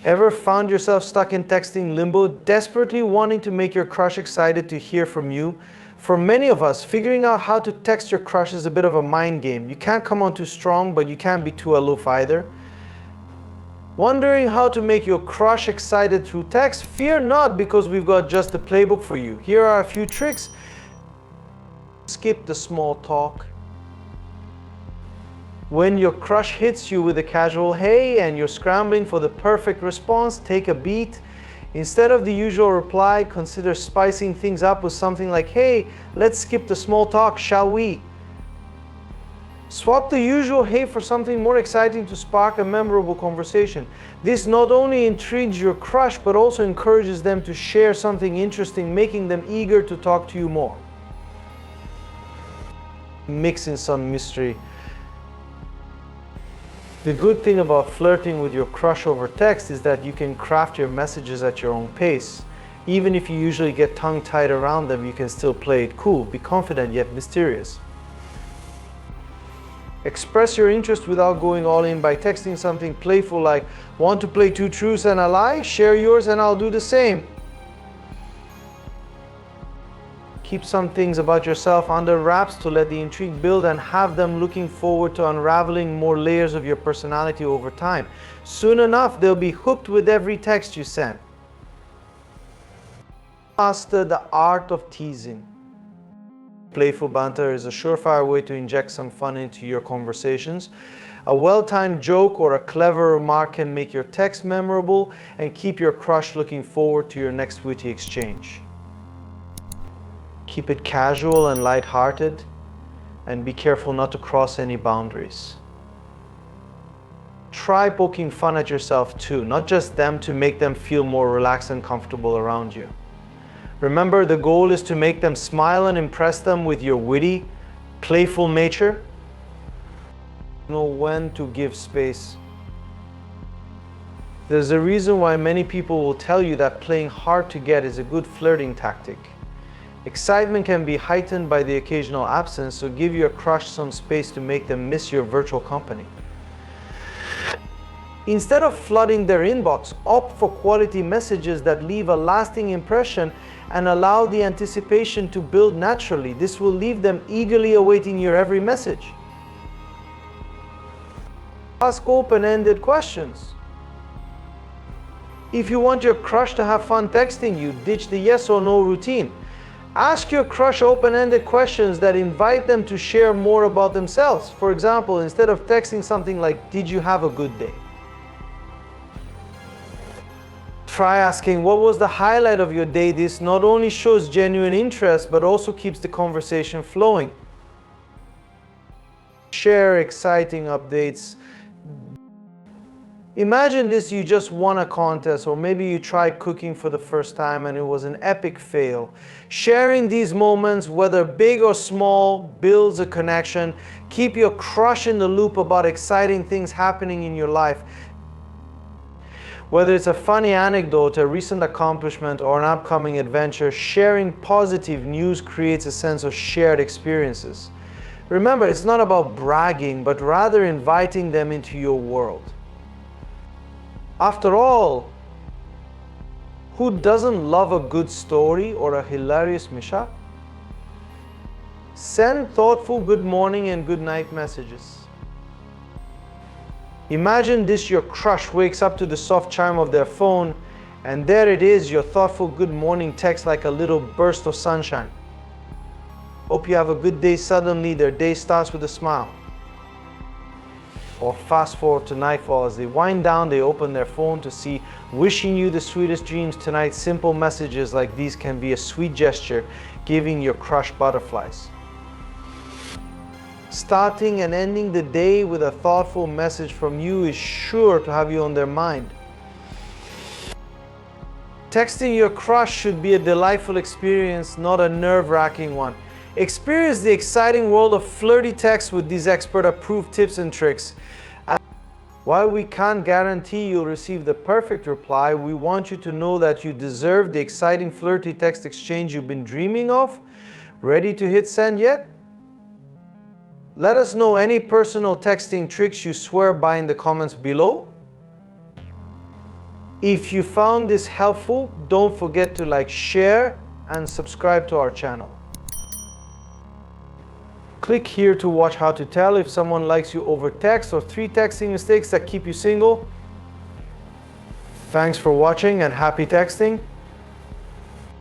Ever found yourself stuck in texting limbo, desperately wanting to make your crush excited to hear from you? For many of us, figuring out how to text your crush is a bit of a mind game. You can't come on too strong, but you can't be too aloof either. Wondering how to make your crush excited through text? Fear not, because we've got just the playbook for you. Here are a few tricks. Skip the small talk. When your crush hits you with a casual hey and you're scrambling for the perfect response, take a beat. Instead of the usual reply, consider spicing things up with something like, hey, let's skip the small talk, shall we? Swap the usual hey for something more exciting to spark a memorable conversation. This not only intrigues your crush, but also encourages them to share something interesting, making them eager to talk to you more. Mix in some mystery. The good thing about flirting with your crush over text is that you can craft your messages at your own pace. Even if you usually get tongue-tied around them, you can still play it cool, be confident yet mysterious. Express your interest without going all in by texting something playful like, want to play two truths and a lie? Share yours and I'll do the same. Keep some things about yourself under wraps to let the intrigue build and have them looking forward to unraveling more layers of your personality over time. Soon enough, they'll be hooked with every text you send. Master the art of teasing. Playful banter is a surefire way to inject some fun into your conversations. A well-timed joke or a clever remark can make your text memorable and keep your crush looking forward to your next witty exchange. Keep it casual and light-hearted, and be careful not to cross any boundaries. Try poking fun at yourself too, not just them, to make them feel more relaxed and comfortable around you. Remember, the goal is to make them smile and impress them with your witty, playful nature. Know when to give space. There's a reason why many people will tell you that playing hard to get is a good flirting tactic. Excitement can be heightened by the occasional absence, so give your crush some space to make them miss your virtual company. Instead of flooding their inbox, opt for quality messages that leave a lasting impression and allow the anticipation to build naturally. This will leave them eagerly awaiting your every message. Ask open-ended questions. If you want your crush to have fun texting you, ditch the yes or no routine. Ask your crush open-ended questions that invite them to share more about themselves. For example, instead of texting something like, did you have a good day? Try asking, what was the highlight of your day? This not only shows genuine interest, but also keeps the conversation flowing. Share exciting updates. Imagine this, you just won a contest, or maybe you tried cooking for the first time and it was an epic fail. Sharing these moments, whether big or small, builds a connection. Keep your crush in the loop about exciting things happening in your life. Whether it's a funny anecdote, a recent accomplishment, or an upcoming adventure, sharing positive news creates a sense of shared experiences. Remember, it's not about bragging, but rather inviting them into your world. After all, who doesn't love a good story or a hilarious mishap? Send thoughtful good morning and good night messages. Imagine this, your crush wakes up to the soft chime of their phone, and there it is, your thoughtful good morning text, like a little burst of sunshine. Hope you have a good day. Suddenly their day starts with a smile. Or fast forward to nightfall, as they wind down, they open their phone to see, wishing you the sweetest dreams tonight. Simple messages like these can be a sweet gesture, giving your crush butterflies. Starting and ending the day with a thoughtful message from you is sure to have you on their mind. Texting your crush should be a delightful experience, not a nerve-wracking one. Experience the exciting world of flirty text with these expert-approved tips and tricks. And while we can't guarantee you'll receive the perfect reply, we want you to know that you deserve the exciting flirty text exchange you've been dreaming of. Ready to hit send yet? Let us know any personal texting tricks you swear by in the comments below. If you found this helpful, don't forget to like, share, and subscribe to our channel. Click here to watch how to tell if someone likes you over text or 3 texting mistakes that keep you single. Thanks for watching and happy texting.